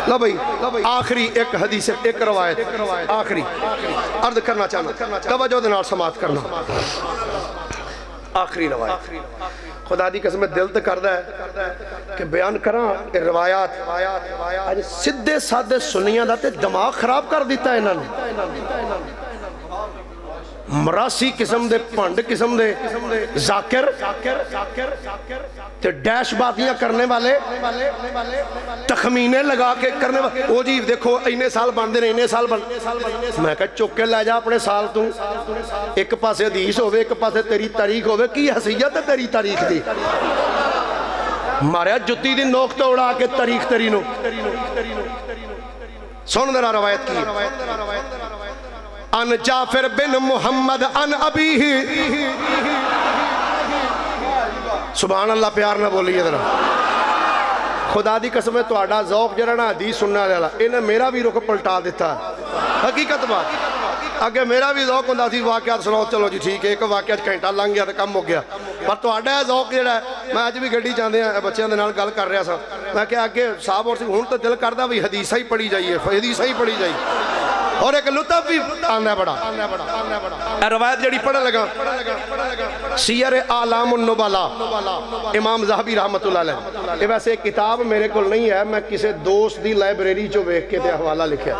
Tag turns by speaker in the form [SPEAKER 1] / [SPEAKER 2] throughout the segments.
[SPEAKER 1] لو بھائی آخری ایک حدیث ایک روایت آخری عرض کرنا چاہنا توجہ دے نال سماعت کرنا آخری روایت خدا دی قسم دل تے کردا ہے کہ بیان کراں کہ روایات اج سیدھے سادے سنیاں دا تے دماغ خراب کر دیتا ہے انہاں نے مراسی قسم دے پنڈ قسم دے ذاکر تے ڈیش باتیاں کرنے والے تخمینے لگا کے کرنے والے او جی دیکھو اینے سال بندے نے اینے سال میں کہا چوکے لے جا اپنے سال تو ایک پاسے حدیث ہوئے ایک پاسے تیری تاریخ ہوئے کی حیثیت ہے تیری تاریخ دی ماریا جتی دی نوک تو اڑا کے تاریخ تیری نو سن ذرا روایت کی ان جعفر بن محمد ان ابیہ سبحان اللہ پیار نہ بولیے ذرا خدا دی قسم ہے تو آڈا ذوق جرا نا حدیث سننا لیلا انہیں میرا بھی رخ پلٹا دیتا ہے حقیقت بات اگر میرا بھی ذوق ہوندہ تھی واقعات سناؤ چلو جی ٹھیک ہے ایک واقعات گھنٹہ لنگ گیا تو کم ہو گیا پر تو آڈا ذوق جڑا ہے میں آج بھی گھڑی چاہتے ہیں بچیاں دے نال گل کر رہا سا میں کہ آگے صاحب اور سے ہون تو دل کردہ بھی حدیثہ ہی پڑھی جائیے حدیثہ ہی پڑھی جائیے اور ایک لطف بھی آنا ہے بڑا روایت جڑی پڑھا لگا سیر اعلام النبلا امام ذہبی رحمت اللہ علیہ یہ ویسے ایک کتاب میرے کل نہیں ہے میں کسی دوست دی لائبریری چو بیک کے تے حوالہ لکھیا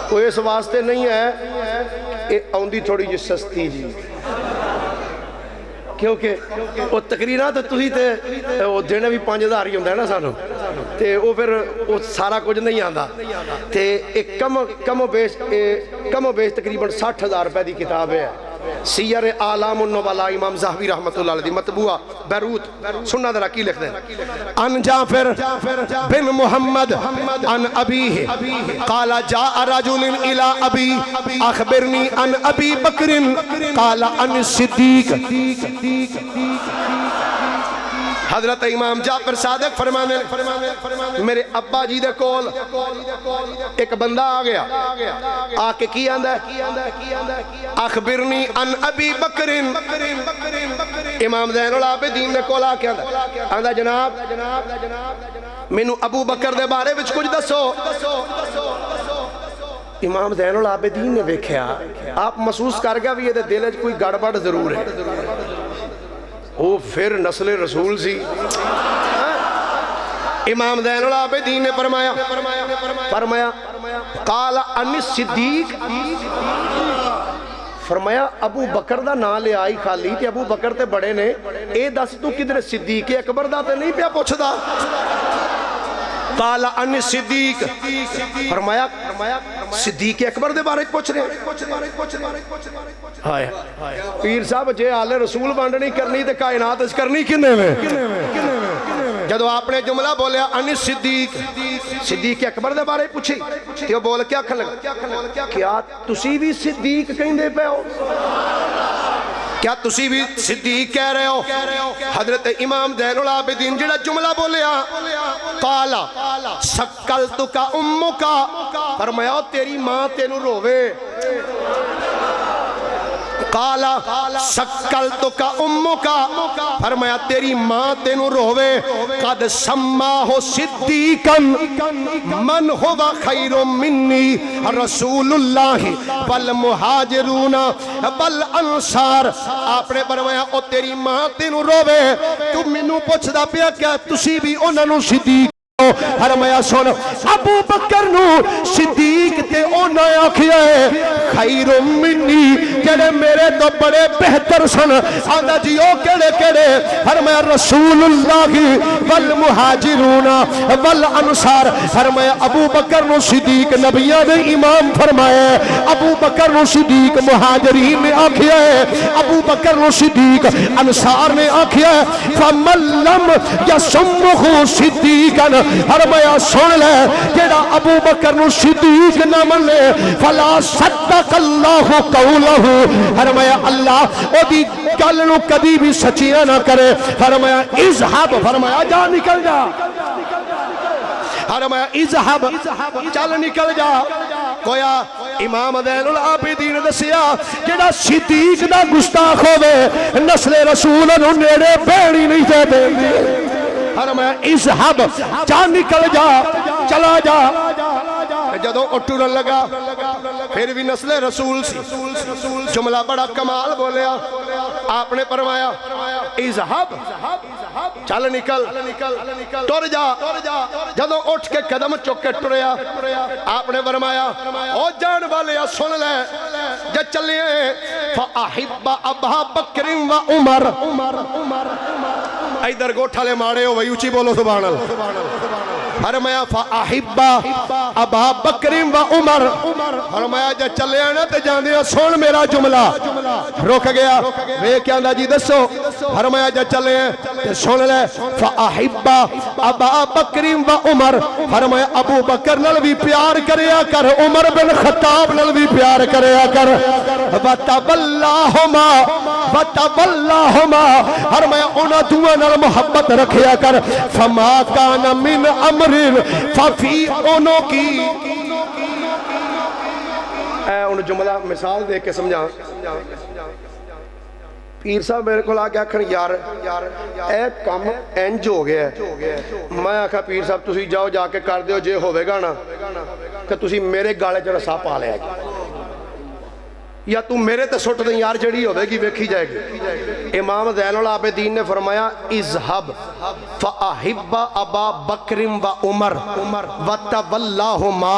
[SPEAKER 1] کوئی اس واسطے نہیں ہے اوندی تھوڑی جی سستی جی کیونکہ وہ تقریرات تو ہی تے وہ دینے بھی 5000 ہی ہوندہ ہے نا سانو تے وہ پھر وہ سارا کچھ نہیں آندہ تے ایک کم و بیش تقریباً 60,000 روپے دی کتاب ہے سیر اعلام النبلا امام ذہبی رحمت اللہ علیہ مطبوعہ بیروت سننا ذرا کی لکھ دیں ان جعفر بن محمد ان ابیہ قال جاء رجل الى ابی اخبرنی ان ابی بکر قال ان صدیق حضرت امام جعفر صادق فرمانے میرے ابا جی دے کول ایک بندہ آ گیا آکے کی آندہ اخبرنی ان ابی بکر امام زین العابدین دے کول آکے آندہ جناب مینو ابو بکر دے بارے وچ کچھ دسو امام زین العابدین نے ویکھیا آپ محسوس کر گیا بھی یہ دل وچ کوئی گڑبڑ ضرور ہے وہ پھر نسل رسول سی امام زین العابدین نے فرمایا قال ان صدیق فرمایا ابو بکر دا نام لے آئی خالی تے ابو بکر تے بڑے نے اے دس تو کدھر صدیق اکبر دا تے نہیں پیا پوچھ دا قال ان صدیق فرمایا صدیق اکبر دے بارے پوچھ رہے ہائے پیر صاحب جے آل رسول بانڈنی کرنی تے کائنات اس کرنی کنے میں جدو آپ نے جملہ بولیا ان صدیق اکبر دے بارے پوچھی کہ وہ بول کیا کھن لگا کیا تسی بھی صدیق کہیں دے پہ ہو کیا تسی بھی صدیق کہہ رہے ہو حضرت امام زین العابدین جڑا جملہ بولیا قالا سکلتکا امکا فرمایا تیری ماں تینو روے قالا سکلتکا امکا فرمایا تیری ماں تینو روے قد سماہو صدیقن من ہوا خیر منی رسول اللہ والمہاجرون والانصار آپ نے فرمایا او تیری ماں تینو روے تو منو پوچھ دا پیا کیا تسی بھی انہوں صدیق فرمایا سن ابو بکر نو صدیق تے اونا آکھیا ہے خیر منی جڑے میرے تو بڑے بہتر سن آندہ جی او کڑے کڑے فرمایا رسول اللہ والمہاجرون والانصار فرمایا ابو بکر نو صدیق نبیہ نے امام فرمایا ابو بکر نو صدیق مہاجرین نے آکھیا ہے ابو بکر نو صدیق انصار نے آکھیا ہے فمن لم یسمہ صدیقا فرمایا سن لے جیڑا ابو بکر نو صدیق نہ من لے فلا صدق اللہ قولہ فرمایا اللہ او دی گل نو کبھی بھی سچیاں نہ کرے فرمایا اذهب فرمایا جا نکل جا فرمایا اذهب چل نکل جا کویا امام زین العابدین دسیا جڑا صدیق دا گستاخ ہوے نسل رسول نو نیڑے بہنی نہیں تے دیندے فرمایا اذهب جا نکل جا چلا جا جدوں اٹھن لگا پھر بھی نسل رسول سی جملہ بڑا کمال بولیا آپ نے فرمایا اذهب چل نکل ٹر جا جدوں اٹھ کے قدم چک کے ٹریا آپ نے فرمایا او جان والے سن لے جے چلے فاحب ابا بکر و عمر ادھر گوٹھالے ماڑے ہو وہی اونچی بولو سبحان اللہ فرمایا فاحب ابا بکر و عمر فرمایا جے چلے نا تے جاندے سن میرا جملہ رک گیا وے کہندا جی دسو فرمایا جے چلے تے سن لے فاحب ابا بکر و عمر فرمایا ابو بکر نال بھی پیار کریا کر عمر بن خطاب نال بھی پیار کریا کر وتولاہما فرمایا انہاں دوواں نال محبت رکھیا کر فما کان من امر ففی انو کی اے ان جملہ مثال دے کے سمجھا پیر صاحب میرے کو آگے آکھن یار اے کام انج ہو گیا ہے میں آکھا پیر صاحب تسی جاؤ جا کے کر دیو جے ہوئے گا نا کہ تسی میرے گالے چ رسا پا لیا یا تو میرے تے سٹ دیں یار جڑی ہوئے گی ویکھی جائے گی امام زین العابدین نے فرمایا اذهب فاحب ابا بکر و عمر وتولاہما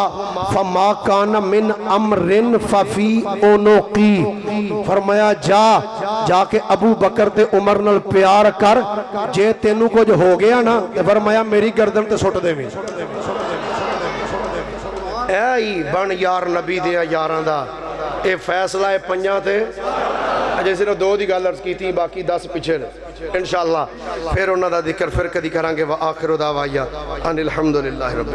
[SPEAKER 1] فما کان من امر ففی عنقی فرمایا جا کے ابو بکر تے عمر نال پیار کر جے تینوں کچھ ہو گیا نا فرمایا میری گردن تے سٹ دے اے بن یار نبی دیا یاراں دا اے فیصلہ ہے پنجاں تے اجے صرف دو دی گل عرض کی تھی باقی 10 پیچھے انشاءاللہ پھر انہاں دا ذکر پھر کدی کرانگے وآخر دعوایا ان الحمدللہ رب